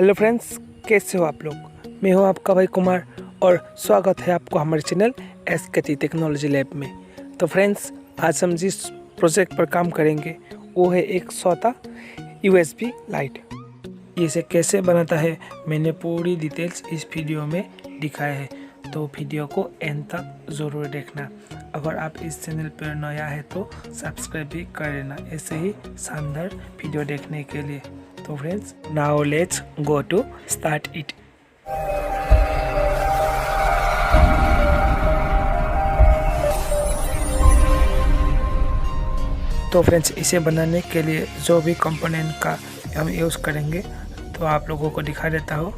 Hello friends, कैसे हो आप लोग। मैं हूं आपका भाई कुमार और स्वागत है आपको हमारे चैनल SKT टेक्नोलॉजी लैब में। तो फ्रेंड्स, आज हम जिस प्रोजेक्ट पर काम करेंगे वो है एक सौता USB लाइट। इसे कैसे बनाता है मैंने पूरी डिटेल्स इस वीडियो में दिखाया है, तो वीडियो को एंड तक ज़रूर देखना। अगर आप इस चैनल पर नया है तो सब्सक्राइब भी कर लेना ऐसे ही शानदार वीडियो देखने के लिए। तो friends, now let's go to start it. तो फ्रेंड्स, इसे बनाने के लिए जो भी कंपोनेंट का हम यूज़ करेंगे तो आप लोगों को दिखा देता हूँ।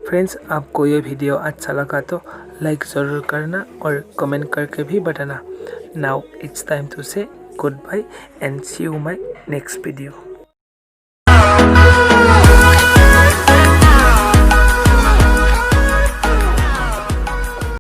फ्रेंड्स, आपको ये वीडियो अच्छा लगा तो लाइक ज़रूर करना और कमेंट करके भी बताना। Now it's time to say good bye and see you my next video.